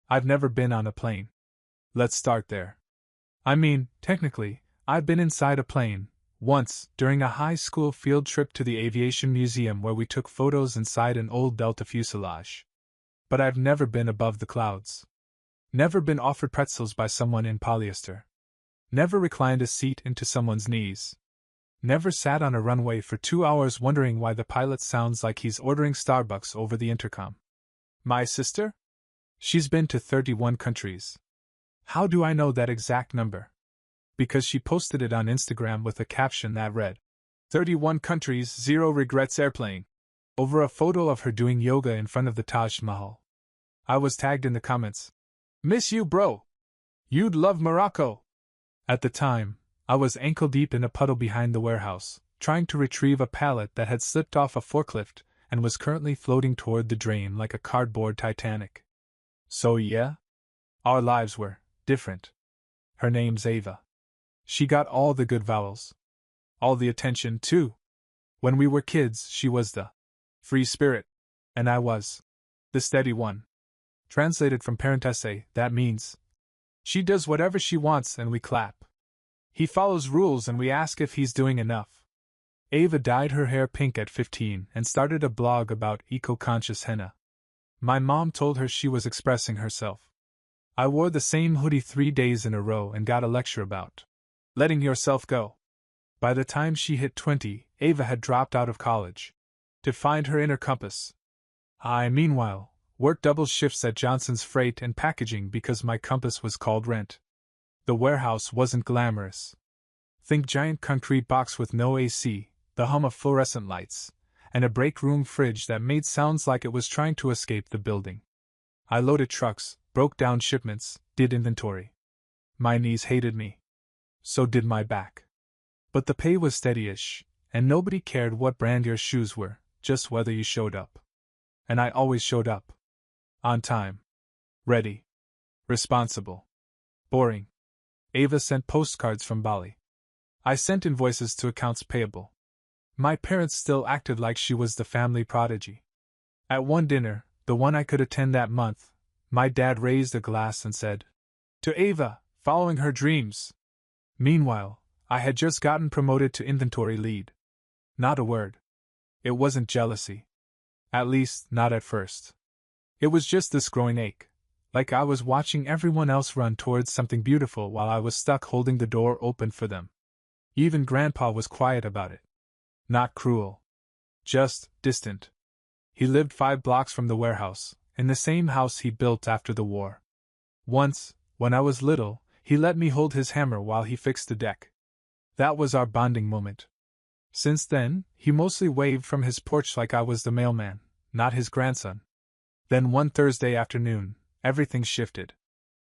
I've never been on a plane. Let's start there. I mean, technically, I've been inside a plane, once, during a high school field trip to the Aviation Museum where we took photos inside an old Delta fuselage. But I've never been above the clouds. Never been offered pretzels by someone in polyester. Never reclined a seat into someone's knees. Never sat on a runway for 2 hours wondering why the pilot sounds like he's ordering Starbucks over the intercom. My sister? She's been to 31 countries. How do I know that exact number? Because she posted it on Instagram with a caption that read, 31 countries, 0 regrets airplane, over a photo of her doing yoga in front of the Taj Mahal. I was tagged in the comments. Miss you, bro. You'd love Morocco. At the time, I was ankle-deep in a puddle behind the warehouse, trying to retrieve a pallet that had slipped off a forklift and was currently floating toward the drain like a cardboard Titanic. So yeah? Our lives were different. Her name's Ava. She got all the good vowels. All the attention, too. When we were kids, she was the free spirit, and I was the steady one. Translated from parent essay, that means she does whatever she wants and we clap. He follows rules and we ask if he's doing enough. Ava dyed her hair pink at 15 and started a blog about eco-conscious henna. My mom told her she was expressing herself. I wore the same hoodie 3 days in a row and got a lecture about letting yourself go. By the time she hit 20, Ava had dropped out of college to find her inner compass. I, meanwhile, worked double shifts at Johnson's Freight and Packaging because my compass was called rent. The warehouse wasn't glamorous. Think giant concrete box with no AC, the hum of fluorescent lights, and a break room fridge that made sounds like it was trying to escape the building. I loaded trucks, broke down shipments, did inventory. My knees hated me. So did my back. But the pay was steady-ish, and nobody cared what brand your shoes were, just whether you showed up. And I always showed up. On time. Ready. Responsible. Boring. Ava sent postcards from Bali. I sent invoices to accounts payable. My parents still acted like she was the family prodigy. At one dinner, the one I could attend that month, my dad raised a glass and said, "To Ava, following her dreams." Meanwhile, I had just gotten promoted to inventory lead. Not a word. It wasn't jealousy. At least, not at first. It was just this growing ache, like I was watching everyone else run towards something beautiful while I was stuck holding the door open for them. Even Grandpa was quiet about it. Not cruel. Just distant. He lived 5 blocks from the warehouse, in the same house he built after the war. Once, when I was little, he let me hold his hammer while he fixed the deck. That was our bonding moment. Since then, he mostly waved from his porch like I was the mailman, not his grandson. Then one Thursday afternoon, everything shifted.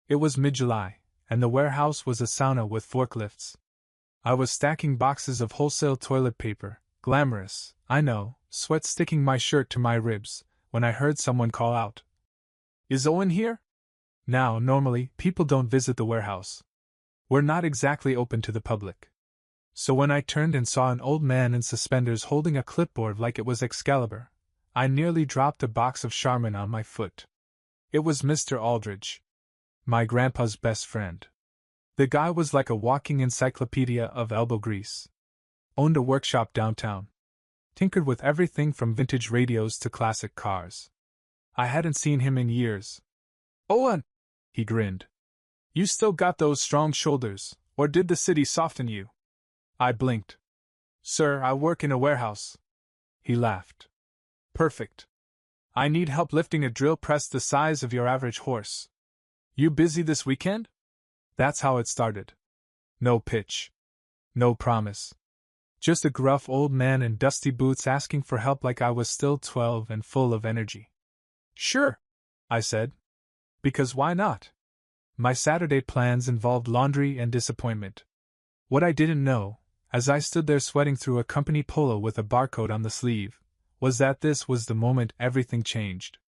It was mid-July, and the warehouse was a sauna with forklifts. I was stacking boxes of wholesale toilet paper, glamorous, I know, sweat sticking my shirt to my ribs, when I heard someone call out, "Is Owen here?" Now, normally, people don't visit the warehouse. We're not exactly open to the public. So when I turned and saw an old man in suspenders holding a clipboard like it was Excalibur, I nearly dropped a box of Charmin on my foot. It was Mr. Aldridge, my grandpa's best friend. The guy was like a walking encyclopedia of elbow grease. Owned a workshop downtown. Tinkered with everything from vintage radios to classic cars. I hadn't seen him in years. "Owen!" he grinned. "You still got those strong shoulders, or did the city soften you?" I blinked. "Sir, I work in a warehouse." He laughed. "Perfect. I need help lifting a drill press the size of your average horse. You busy this weekend?" That's how it started. No pitch. No promise. Just a gruff old man in dusty boots asking for help like I was still 12 and full of energy. "Sure," I said. Because why not? My Saturday plans involved laundry and disappointment. What I didn't know, as I stood there sweating through a company polo with a barcode on the sleeve, was that this was the moment everything changed.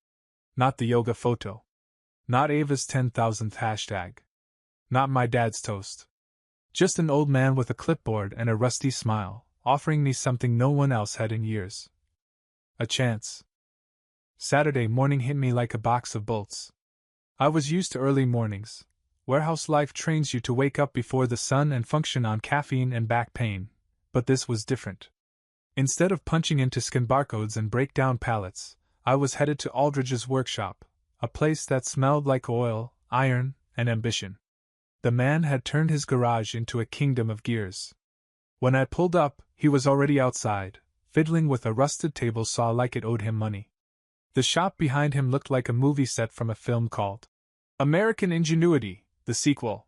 Not the yoga photo. Not Ava's 10,000th hashtag. Not my dad's toast. Just an old man with a clipboard and a rusty smile, offering me something no one else had in years. A chance. Saturday morning hit me like a box of bolts. I was used to early mornings. Warehouse life trains you to wake up before the sun and function on caffeine and back pain, but this was different. Instead of punching in to scan barcodes and break down pallets, I was headed to Aldridge's workshop, a place that smelled like oil, iron, and ambition. The man had turned his garage into a kingdom of gears. When I pulled up, he was already outside, fiddling with a rusted table saw like it owed him money. The shop behind him looked like a movie set from a film called American Ingenuity, the sequel.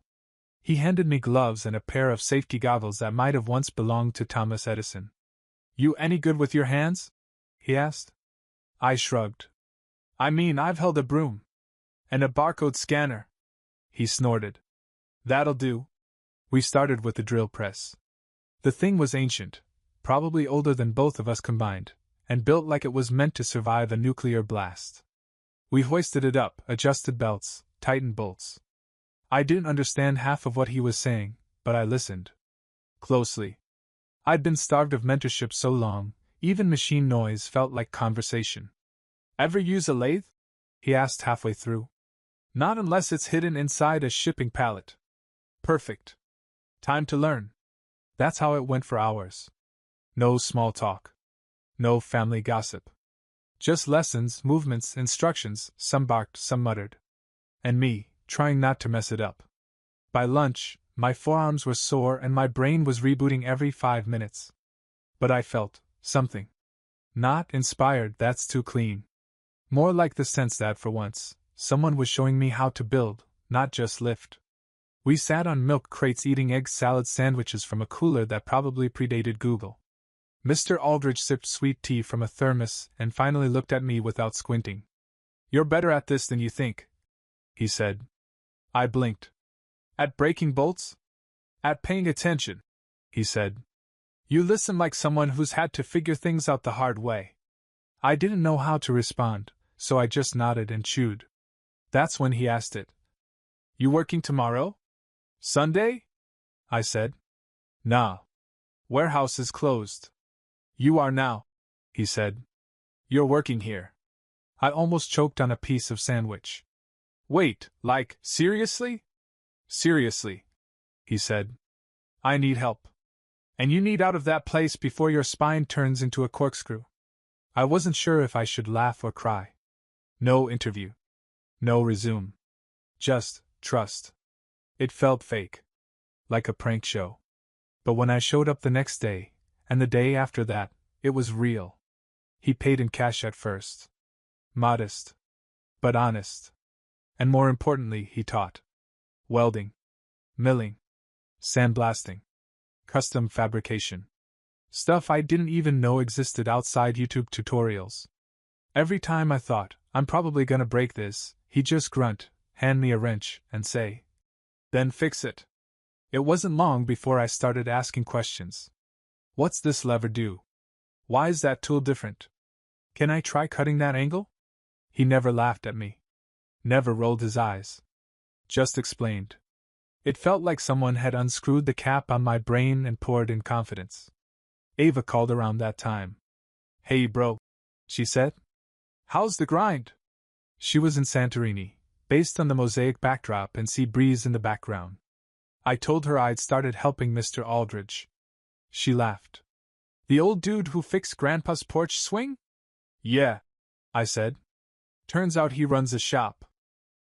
He handed me gloves and a pair of safety goggles that might have once belonged to Thomas Edison. "You any good with your hands?" he asked. I shrugged. "I mean, I've held a broom. And a barcode scanner." He snorted. "That'll do." We started with the drill press. The thing was ancient, probably older than both of us combined, and built like it was meant to survive a nuclear blast. We hoisted it up, adjusted belts, tightened bolts. I didn't understand half of what he was saying, but I listened closely. I'd been starved of mentorship so long, even machine noise felt like conversation. "Ever use a lathe?" he asked halfway through. "Not unless it's hidden inside a shipping pallet." "Perfect. Time to learn." That's how it went for hours. No small talk. No family gossip. Just lessons, movements, instructions, some barked, some muttered. And me, trying not to mess it up. By lunch, my forearms were sore and my brain was rebooting every 5 minutes. But I felt something. Not inspired, that's too clean. More like the sense that, for once, someone was showing me how to build, not just lift. We sat on milk crates eating egg salad sandwiches from a cooler that probably predated Google. Mr. Aldridge sipped sweet tea from a thermos and finally looked at me without squinting. "You're better at this than you think," he said. I blinked. "At breaking bolts?" "At paying attention," he said. "You listen like someone who's had to figure things out the hard way." I didn't know how to respond, so I just nodded and chewed. That's when he asked it. "You working tomorrow?" "Sunday?" I said. "Nah. Warehouse is closed." "You are now," he said. "You're working here." I almost choked on a piece of sandwich. "Wait, like, seriously?" "Seriously," he said. "I need help. And you need out of that place before your spine turns into a corkscrew." I wasn't sure if I should laugh or cry. No interview. No resume. Just trust. It felt fake. Like a prank show. But when I showed up the next day, and the day after that, it was real. He paid in cash at first. Modest. But honest. And more importantly, he taught. Welding. Milling. Sandblasting. Custom fabrication. Stuff I didn't even know existed outside YouTube tutorials. Every time I thought, I'm probably gonna break this, he'd just grunt, hand me a wrench, and say, "Then fix it." It wasn't long before I started asking questions. What's this lever do? Why is that tool different? Can I try cutting that angle? He never laughed at me. Never rolled his eyes. Just explained. It felt like someone had unscrewed the cap on my brain and poured in confidence. Ava called around that time. "Hey bro," she said. "How's the grind?" She was in Santorini, based on the mosaic backdrop and sea breeze in the background. I told her I'd started helping Mr. Aldridge. She laughed. "The old dude who fixed Grandpa's porch swing?" "Yeah," I said. "Turns out he runs a shop.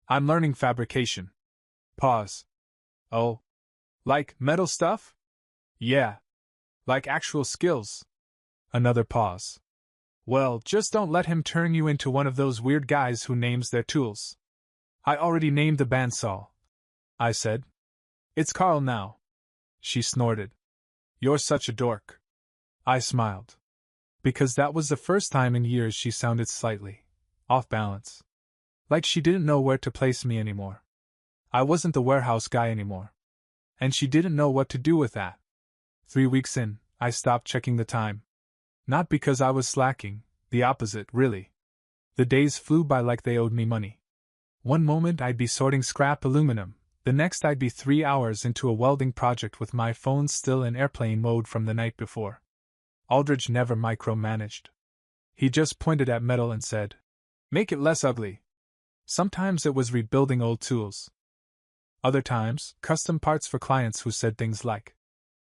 I'm learning fabrication." Pause. "Oh. Like metal stuff?" "Yeah. Like actual skills." Another pause. "Well, just don't let him turn you into one of those weird guys who names their tools." "I already named the bandsaw," I said. "It's Carl now." She snorted. "You're such a dork." I smiled. Because that was the first time in years she sounded slightly off balance. Like she didn't know where to place me anymore. I wasn't the warehouse guy anymore. And she didn't know what to do with that. 3 weeks in, I stopped checking the time. Not because I was slacking, the opposite, really. The days flew by like they owed me money. One moment I'd be sorting scrap aluminum, the next I'd be 3 hours into a welding project with my phone still in airplane mode from the night before. Aldridge never micromanaged. He just pointed at metal and said, "Make it less ugly." Sometimes it was rebuilding old tools. Other times, custom parts for clients who said things like,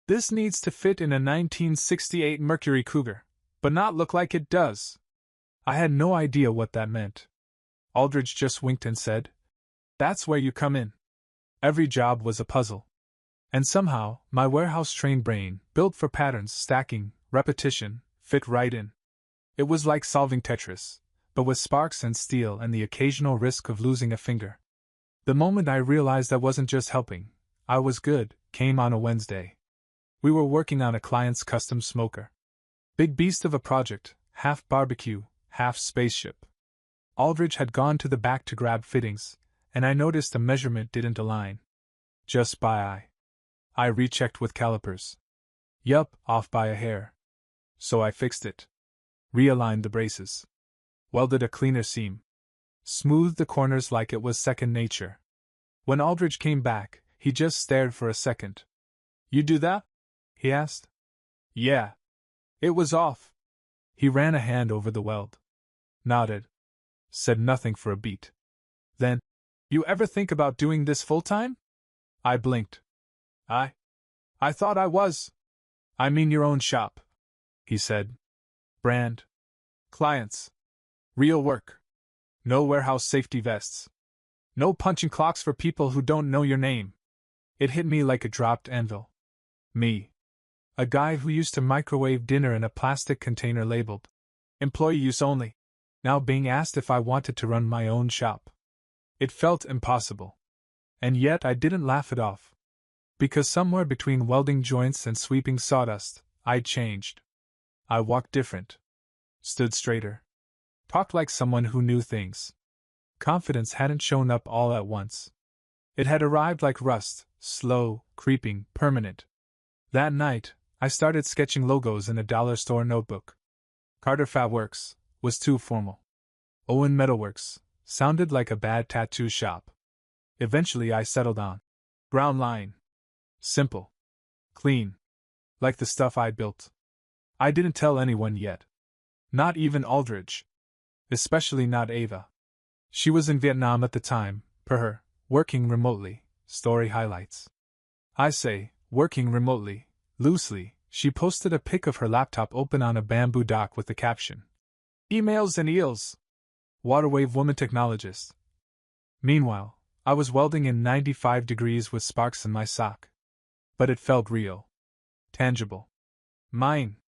"This needs to fit in a 1968 Mercury Cougar, but not look like it does." I had no idea what that meant. Aldridge just winked and said, "That's where you come in." Every job was a puzzle. And somehow, my warehouse-trained brain, built for patterns, stacking, repetition, fit right in. It was like solving Tetris, but with sparks and steel and the occasional risk of losing a finger. The moment I realized I wasn't just helping, I was good, came on a Wednesday. We were working on a client's custom smoker. Big beast of a project, half barbecue, half spaceship. Aldridge had gone to the back to grab fittings, and I noticed a measurement didn't align. Just by eye. I rechecked with calipers. Yup, off by a hair. So I fixed it. Realigned the braces. Welded a cleaner seam. Smoothed the corners like it was second nature. When Aldridge came back, he just stared for a second. "You do that?" he asked. "Yeah. It was off." He ran a hand over the weld. Nodded. Said nothing for a beat. Then, "You ever think about doing this full-time?" I blinked. I thought I was. "I mean your own shop," he said. "Brand. Clients. Real work. No warehouse safety vests. No punching clocks for people who don't know your name." It hit me like a dropped anvil. Me. A guy who used to microwave dinner in a plastic container labeled "employee use only," now being asked if I wanted to run my own shop. It felt impossible. And yet I didn't laugh it off. Because somewhere between welding joints and sweeping sawdust, I'd changed. I walked different. Stood straighter. Talked like someone who knew things. Confidence hadn't shown up all at once. It had arrived like rust, slow, creeping, permanent. That night, I started sketching logos in a dollar store notebook. Carter Fab Works was too formal. Owen Metalworks sounded like a bad tattoo shop. Eventually I settled on Ground Line. Simple. Clean. Like the stuff I'd built. I didn't tell anyone yet. Not even Aldridge. Especially not Ava. She was in Vietnam at the time, per her, working remotely. Story highlights. I say, working remotely, loosely. She posted a pic of her laptop open on a bamboo dock with the caption, "Emails and eels. Waterwave woman technologist." Meanwhile, I was welding in 95 degrees with sparks in my sock. But it felt real. Tangible. Mine.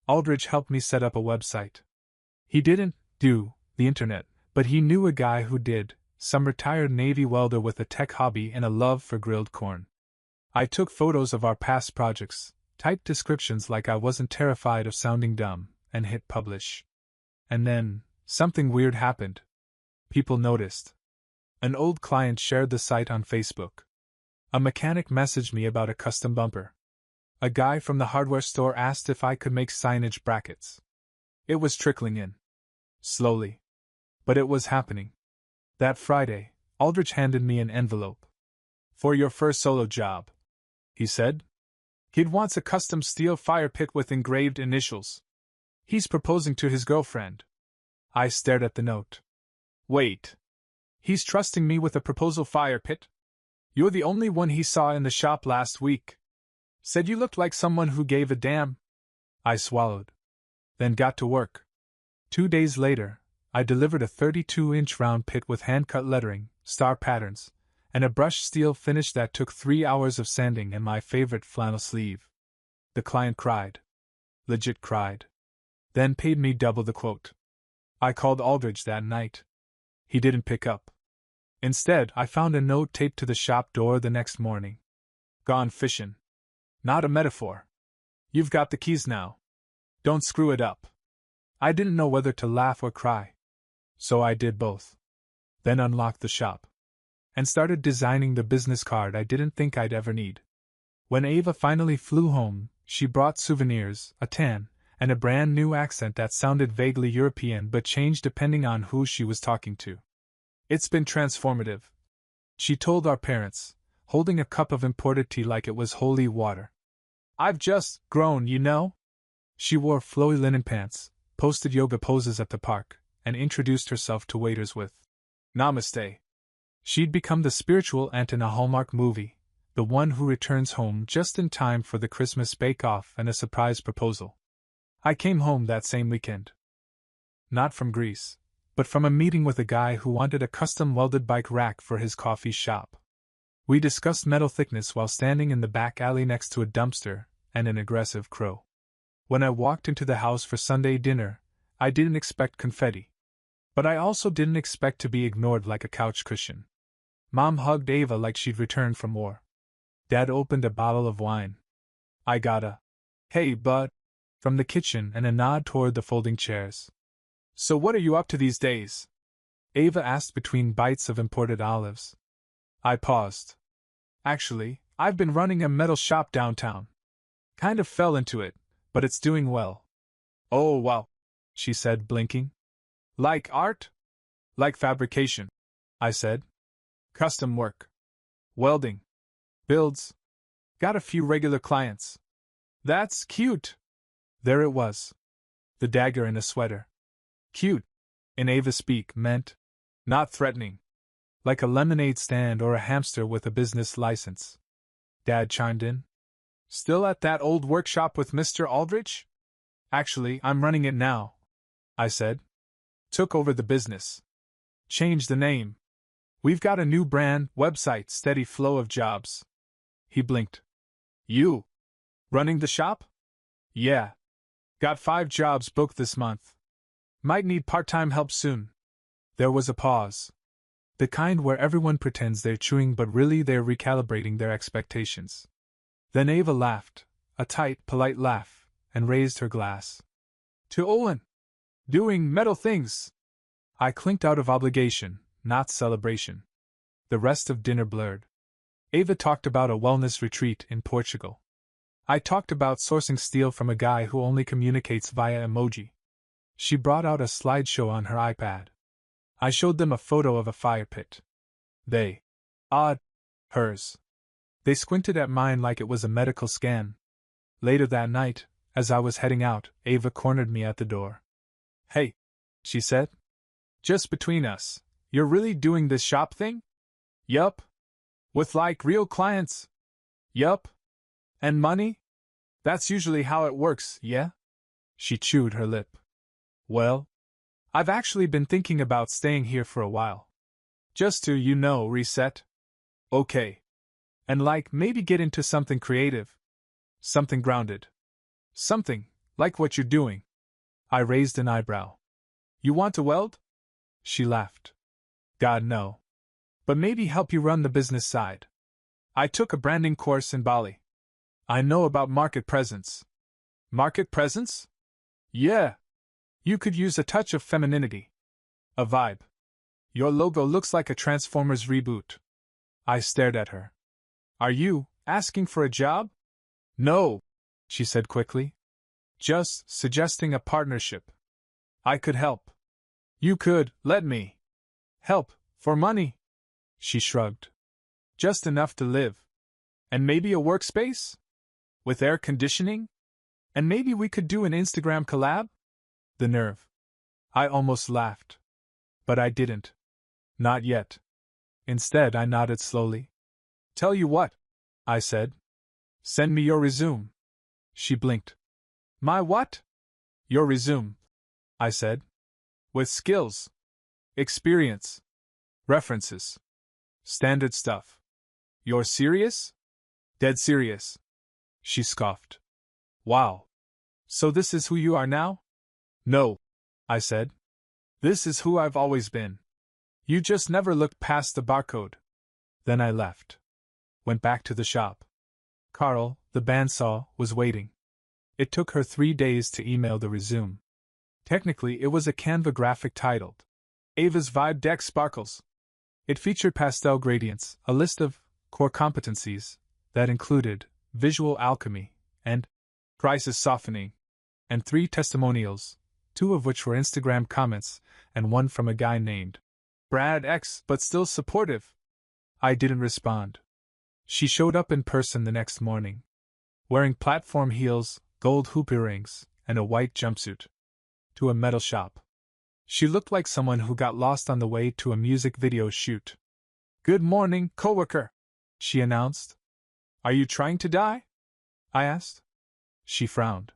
Aldridge helped me set up a website. He didn't do the internet, but he knew a guy who did, some retired Navy welder with a tech hobby and a love for grilled corn. I took photos of our past projects, typed descriptions like I wasn't terrified of sounding dumb, and hit publish. And then, something weird happened. People noticed. An old client shared the site on Facebook. A mechanic messaged me about a custom bumper. A guy from the hardware store asked if I could make signage brackets. It was trickling in. Slowly. But it was happening. That Friday, Aldridge handed me an envelope. "For your first solo job," he said. "He'd wants a custom steel fire pit with engraved initials. He's proposing to his girlfriend." I stared at the note. "Wait. He's trusting me with a proposal fire pit? You're the only one he saw in the shop last week. Said you looked like someone who gave a damn." I swallowed. Then got to work. 2 days later, I delivered a 32-inch round pit with hand-cut lettering, star patterns, and a brushed steel finish that took 3 hours of sanding and my favorite flannel sleeve. The client cried. Legit cried. Then paid me double the quote. I called Aldridge that night. He didn't pick up. Instead, I found a note taped to the shop door the next morning. "Gone fishin'. Not a metaphor. You've got the keys now. Don't screw it up." I didn't know whether to laugh or cry. So I did both. Then unlocked the shop. And started designing the business card I didn't think I'd ever need. When Ava finally flew home, she brought souvenirs, a tan, and a brand new accent that sounded vaguely European but changed depending on who she was talking to. "It's been transformative," she told our parents, holding a cup of imported tea like it was holy water. "I've just grown, you know." She wore flowy linen pants, posted yoga poses at the park, and introduced herself to waiters with Namaste. She'd become the spiritual aunt in a Hallmark movie, the one who returns home just in time for the Christmas bake-off and a surprise proposal. I came home that same weekend. Not from Greece, but from a meeting with a guy who wanted a custom-welded bike rack for his coffee shop. We discussed metal thickness while standing in the back alley next to a dumpster and an aggressive crow. When I walked into the house for Sunday dinner, I didn't expect confetti. But I also didn't expect to be ignored like a couch cushion. Mom hugged Ava like she'd returned from war. Dad opened a bottle of wine. I got a, "Hey, bud," from the kitchen and a nod toward the folding chairs. "So what are you up to these days?" Ava asked between bites of imported olives. I paused. "Actually, I've been running a metal shop downtown. Kind of fell into it, but it's doing well." "Oh, wow," she said, blinking. "Like art?" "Like fabrication," I said. "Custom work. Welding. Builds. Got a few regular clients." "That's cute." There it was. The dagger in a sweater. Cute, in Ava's speak, meant not threatening. Like a lemonade stand or a hamster with a business license. Dad chimed in. "Still at that old workshop with Mr. Aldrich?" "Actually, I'm running it now," I said. "Took over the business. Changed the name. We've got a new brand, website, steady flow of jobs." He blinked. "You? Running the shop?" "Yeah. Got 5 jobs booked this month. Might need part-time help soon." There was a pause. The kind where everyone pretends they're chewing but really they're recalibrating their expectations. Then Ava laughed, a tight, polite laugh, and raised her glass. "To Olin! Doing metal things!" I clinked out of obligation, not celebration. The rest of dinner blurred. Ava talked about a wellness retreat in Portugal. I talked about sourcing steel from a guy who only communicates via emoji. She brought out a slideshow on her iPad. I showed them a photo of a fire pit. They awed hers. They squinted at mine like it was a medical scan. Later that night, as I was heading out, Ava cornered me at the door. "Hey," she said. "Just between us, you're really doing this shop thing?" "Yup." "With like real clients?" "Yup." "And money?" "That's usually how it works, yeah?" She chewed her lip. "Well, I've actually been thinking about staying here for a while. Just to, reset." "Okay. And maybe get into something creative. Something grounded. Something like what you're doing." I raised an eyebrow. "You want to weld?" She laughed. "God, no. But maybe help you run the business side. I took a branding course in Bali. I know about market presence." "Market presence?" "Yeah. You could use a touch of femininity. A vibe. Your logo looks like a Transformers reboot." I stared at her. "Are you asking for a job?" "No," she said quickly. "Just suggesting a partnership. I could help." "You could let me help for money?" She shrugged. "Just enough to live. And maybe a workspace? With air conditioning? And maybe we could do an Instagram collab?" The nerve. I almost laughed. But I didn't. Not yet. Instead, I nodded slowly. "Tell you what," I said. "Send me your resume." She blinked. "My what?" "Your resume," I said. "With skills. Experience. References. Standard stuff." "You're serious?" "Dead serious." She scoffed. "Wow. So this is who you are now?" "No," I said. "This is who I've always been. You just never looked past the barcode." Then I left. Went back to the shop. Carl, the bandsaw, was waiting. It took her 3 days to email the resume. Technically, it was a Canva graphic titled Ava's Vibe Deck Sparkles. It featured pastel gradients, a list of core competencies that included visual alchemy and crisis softening, and 3 testimonials, 2 of which were Instagram comments, and 1 from a guy named Brad X, but still supportive. I didn't respond. She showed up in person the next morning, wearing platform heels, gold hoop earrings, and a white jumpsuit, to a metal shop. She looked like someone who got lost on the way to a music video shoot. "Good morning, coworker," she announced. "Are you trying to die?" I asked. She frowned.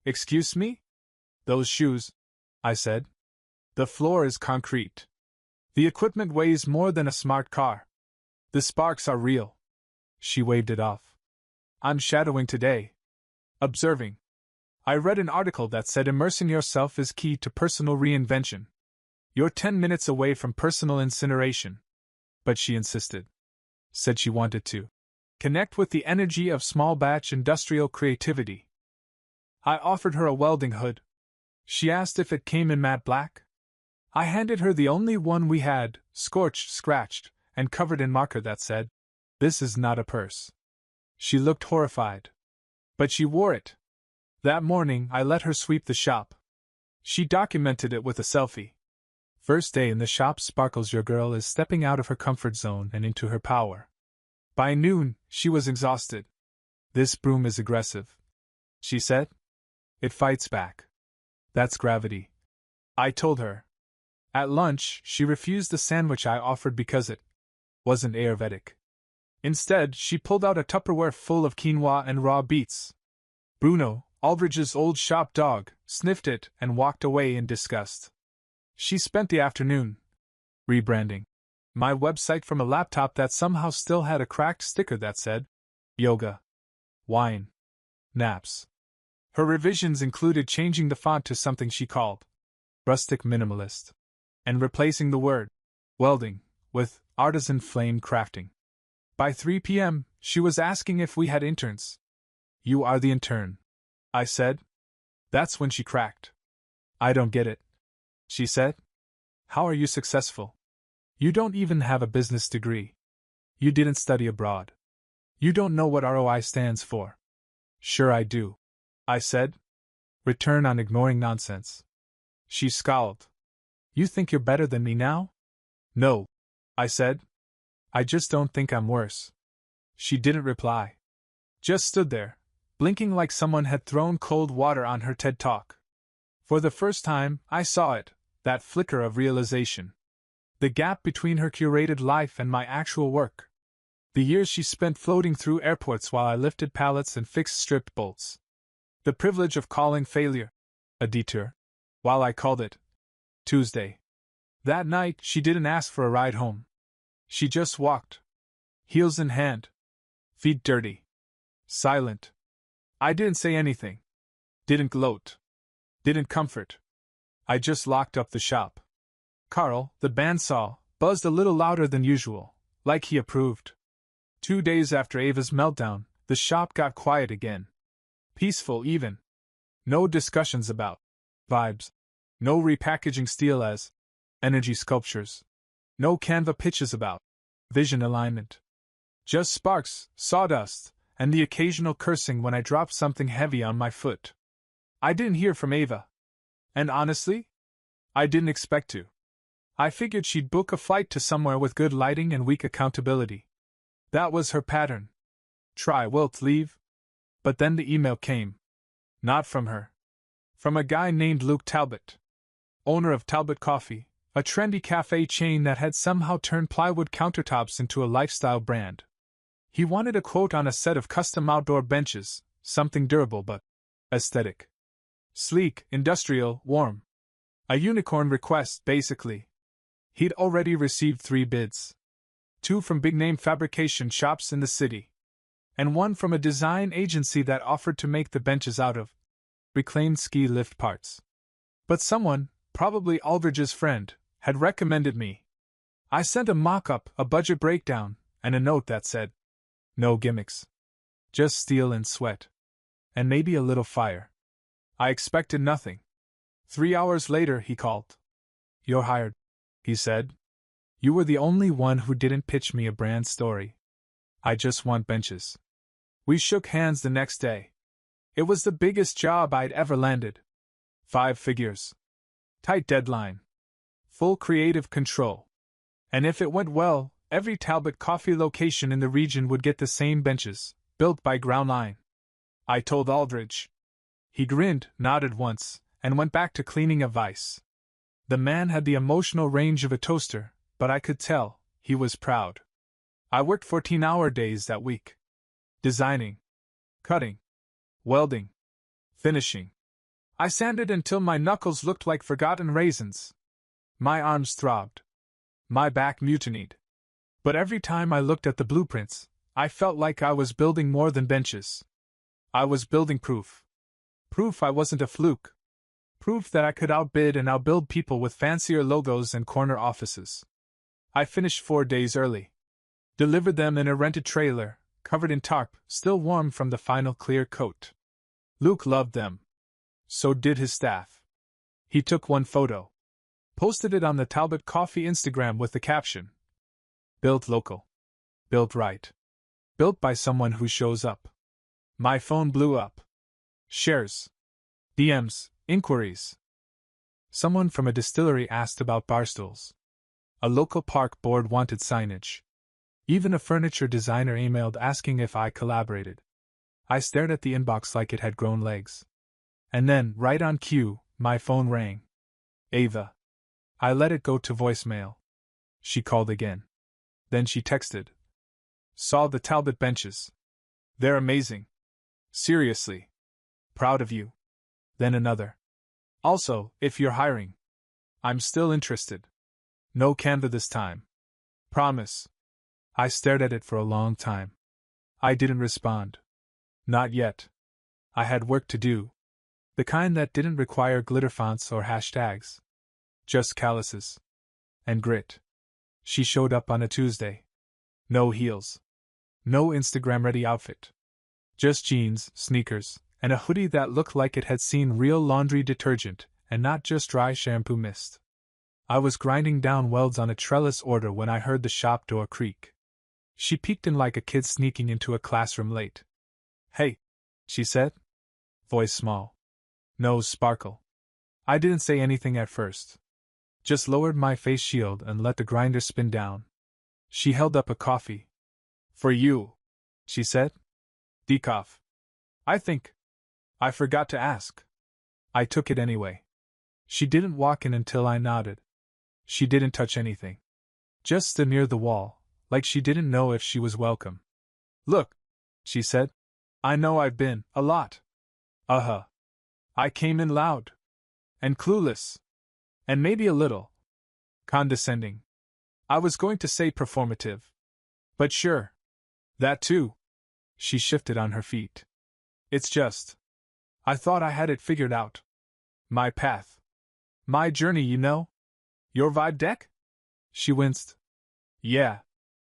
"Excuse me? Those shoes," I said. "The floor is concrete. The equipment weighs more than a smart car. The sparks are real." She waved it off. "I'm shadowing today. Observing. I read an article that said immersing yourself is key to personal reinvention. You're 10 minutes away from personal incineration." But she insisted. Said she wanted to connect with the energy of small batch industrial creativity. I offered her a welding hood. She asked if it came in matte black. I handed her the only one we had, scorched, scratched, and covered in marker that said, "This is not a purse." She looked horrified. But she wore it. That morning I let her sweep the shop. She documented it with a selfie. First day in the shop sparkles, your girl is stepping out of her comfort zone and into her power. By noon, she was exhausted. "This broom is aggressive," she said. "It fights back. That's gravity," I told her. At lunch, she refused the sandwich I offered because it wasn't Ayurvedic. Instead, she pulled out a Tupperware full of quinoa and raw beets. Bruno, Aldridge's old shop dog, sniffed it and walked away in disgust. She spent the afternoon rebranding my website from a laptop that somehow still had a cracked sticker that said, "Yoga, wine, naps." Her revisions included changing the font to something she called rustic minimalist, and replacing the word welding with artisan flame crafting. By 3 p.m., she was asking if we had interns. "You are the intern," I said. That's when she cracked. "I don't get it," she said. "How are you successful? You don't even have a business degree. You didn't study abroad. You don't know what ROI stands for." "Sure I do," I said. "Return on ignoring nonsense." She scowled. "You think you're better than me now?" "No," I said. "I just don't think I'm worse." She didn't reply. Just stood there, blinking like someone had thrown cold water on her TED Talk. For the first time, I saw it, that flicker of realization. The gap between her curated life and my actual work. The years she spent floating through airports while I lifted pallets and fixed stripped bolts. The privilege of calling failure a detour, while I called it Tuesday. That night, she didn't ask for a ride home. She just walked, heels in hand, feet dirty, silent. I didn't say anything, didn't gloat, didn't comfort. I just locked up the shop. Carl, the bandsaw, buzzed a little louder than usual, like he approved. 2 days after Ava's meltdown, the shop got quiet again. Peaceful even. No discussions about vibes. No repackaging steel as energy sculptures. No Canva pitches about vision alignment. Just sparks, sawdust, and the occasional cursing when I dropped something heavy on my foot. I didn't hear from Ava. And honestly, I didn't expect to. I figured she'd book a flight to somewhere with good lighting and weak accountability. That was her pattern. Try wilt leave. But then the email came. Not from her. From a guy named Luke Talbot. Owner of Talbot Coffee, a trendy cafe chain that had somehow turned plywood countertops into a lifestyle brand. He wanted a quote on a set of custom outdoor benches, something durable but aesthetic. Sleek, industrial, warm. A unicorn request, basically. He'd already received 3 bids. 2 from big-name fabrication shops in the city. And 1 from a design agency that offered to make the benches out of reclaimed ski lift parts. But someone, probably Aldridge's friend, had recommended me. I sent a mock-up, a budget breakdown, and a note that said, "No gimmicks. Just steel and sweat. And maybe a little fire." I expected nothing. 3 hours later, he called. "You're hired," he said. "You were the only one who didn't pitch me a brand story. I just want benches." We shook hands the next day. It was the biggest job I'd ever landed. 5 figures. Tight deadline. Full creative control. And if it went well, every Talbot Coffee location in the region would get the same benches, built by Groundline. I told Aldridge. He grinned, nodded once, and went back to cleaning a vice. The man had the emotional range of a toaster, but I could tell he was proud. I worked 14-hour days that week. Designing, cutting, welding, finishing. I sanded until my knuckles looked like forgotten raisins. My arms throbbed. My back mutinied. But every time I looked at the blueprints, I felt like I was building more than benches. I was building proof. Proof I wasn't a fluke. Proof that I could outbid and outbuild people with fancier logos and corner offices. I finished 4 days early. Delivered them in a rented trailer, covered in tarp, still warm from the final clear coat. Luke loved them. So did his staff. He took one photo. Posted it on the Talbot Coffee Instagram with the caption, "Built local. Built right. Built by someone who shows up." My phone blew up. Shares. DMs, inquiries. Someone from a distillery asked about barstools. A local park board wanted signage. Even a furniture designer emailed asking if I collaborated. I stared at the inbox like it had grown legs. And then, right on cue, my phone rang. Ava. I let it go to voicemail. She called again. Then she texted. Saw the Talbot benches. They're amazing. Seriously. Proud of you. Then another. Also, if you're hiring. I'm still interested. No Canva this time. Promise. I stared at it for a long time. I didn't respond. Not yet. I had work to do. The kind that didn't require glitter fonts or hashtags. Just calluses. And grit. She showed up on a Tuesday. No heels. No Instagram-ready outfit. Just jeans, sneakers, and a hoodie that looked like it had seen real laundry detergent, and not just dry shampoo mist. I was grinding down welds on a trellis order when I heard the shop door creak. She peeked in like a kid sneaking into a classroom late. Hey, she said. Voice small. Nose sparkle. I didn't say anything at first. Just lowered my face shield and let the grinder spin down. She held up a coffee. For you, she said. Decaf. I think. I forgot to ask. I took it anyway. She didn't walk in until I nodded. She didn't touch anything. Just stood near the wall, like she didn't know if she was welcome. Look, she said. I know I've been, a lot. Uh-huh. I came in loud. And clueless. And maybe a little condescending. I was going to say performative. But sure. That too. She shifted on her feet. It's just. I thought I had it figured out. My path. My journey, you know? Your vibe deck? She winced. Yeah.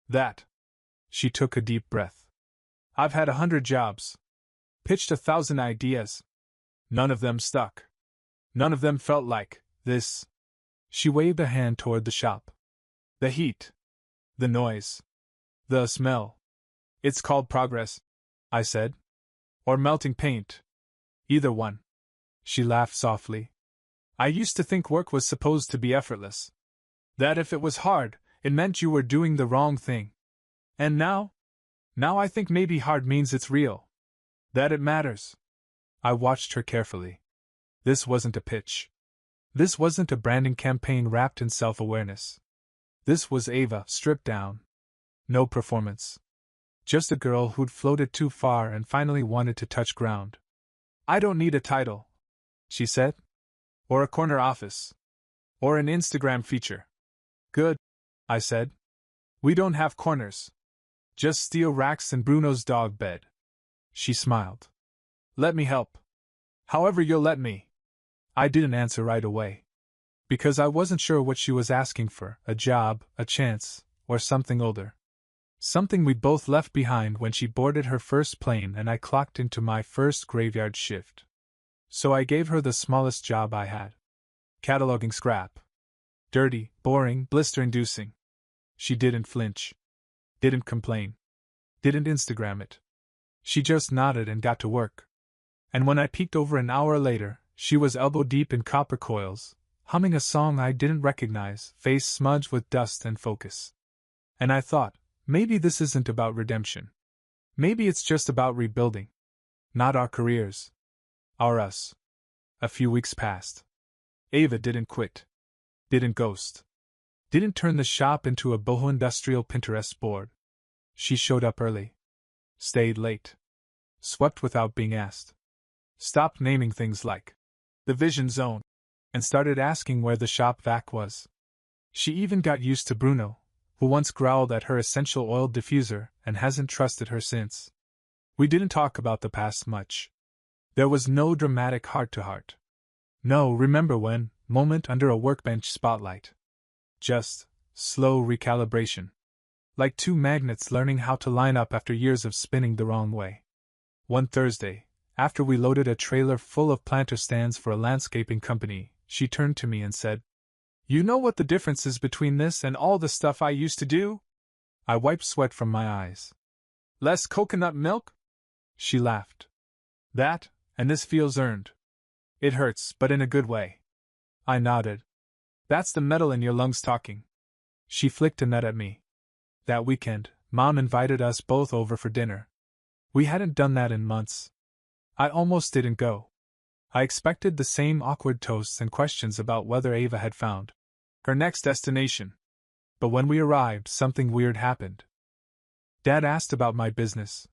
That. She took a deep breath. I've had 100 jobs. Pitched 1,000 ideas. None of them stuck. None of them felt like this. She waved a hand toward the shop. The heat. The noise. The smell. It's called progress, I said. Or melting paint. Either one. She laughed softly. I used to think work was supposed to be effortless. That if it was hard, it meant you were doing the wrong thing. And now? Now I think maybe hard means it's real. That it matters. I watched her carefully. This wasn't a pitch. This wasn't a branding campaign wrapped in self-awareness. This was Ava, stripped down. No performance. Just a girl who'd floated too far and finally wanted to touch ground. I don't need a title, she said. Or a corner office. Or an Instagram feature. Good, I said. We don't have corners. Just steel racks and Bruno's dog bed. She smiled. Let me help. However you'll let me. I didn't answer right away. Because I wasn't sure what she was asking for, a job, a chance, or something older. Something we'd both left behind when she boarded her first plane and I clocked into my first graveyard shift. So I gave her the smallest job I had. Cataloging scrap. Dirty, boring, blister-inducing. She didn't flinch. Didn't complain. Didn't Instagram it. She just nodded and got to work. And when I peeked over an hour later, she was elbow-deep in copper coils, humming a song I didn't recognize, face smudged with dust and focus. And I thought, maybe this isn't about redemption. Maybe it's just about rebuilding. Not our careers. Our us. A few weeks passed. Ava didn't quit. Didn't ghost. Didn't turn the shop into a boho industrial Pinterest board. She showed up early. Stayed late. Swept without being asked. Stopped naming things like the vision zone, and started asking where the shop vac was. She even got used to Bruno, who once growled at her essential oil diffuser and hasn't trusted her since. We didn't talk about the past much. There was no dramatic heart-to-heart. No remember when moment under a workbench spotlight. Just slow recalibration. Like two magnets learning how to line up after years of spinning the wrong way. One Thursday, after we loaded a trailer full of planter stands for a landscaping company, she turned to me and said, "You know what the difference is between this and all the stuff I used to do?" I wiped sweat from my eyes. "Less coconut milk?" She laughed. "That, and this feels earned. It hurts, but in a good way." I nodded. "That's the metal in your lungs talking." She flicked a nut at me. That weekend, Mom invited us both over for dinner. We hadn't done that in months. I almost didn't go. I expected the same awkward toasts and questions about whether Ava had found her next destination. But when we arrived, something weird happened. Dad asked about my business.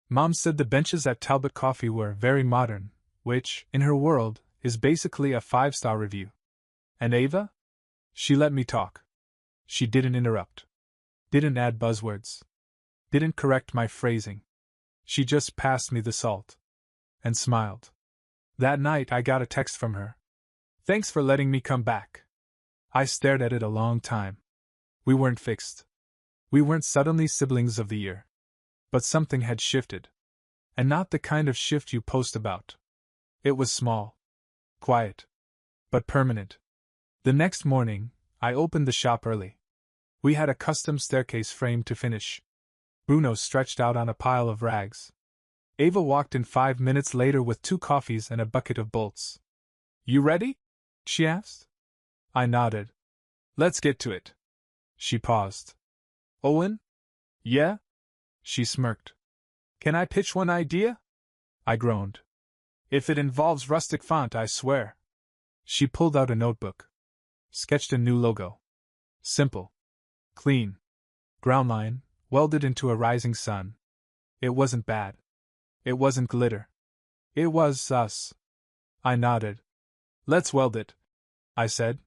Mom said the benches at Talbot Coffee were very modern, which, in her world, is basically a 5-star review. And Ava? She let me talk. She didn't interrupt. Didn't add buzzwords. Didn't correct my phrasing. She just passed me the salt. And smiled. That night I got a text from her. "Thanks for letting me come back." I stared at it a long time. We weren't fixed. We weren't suddenly siblings of the year. But something had shifted. And not the kind of shift you post about. It was small. Quiet. But permanent. The next morning, I opened the shop early. We had a custom staircase frame to finish. Bruno stretched out on a pile of rags. Ava walked in 5 minutes later with 2 coffees and a bucket of bolts. "You ready?" she asked. I nodded. "Let's get to it." She paused. "Owen?" "Yeah?" She smirked. "Can I pitch one idea?" I groaned. "If it involves rustic font, I swear." She pulled out a notebook. Sketched a new logo. Simple. Clean. Ground line, welded into a rising sun. It wasn't bad. It wasn't glitter. It was us. I nodded. "Let's weld it," I said.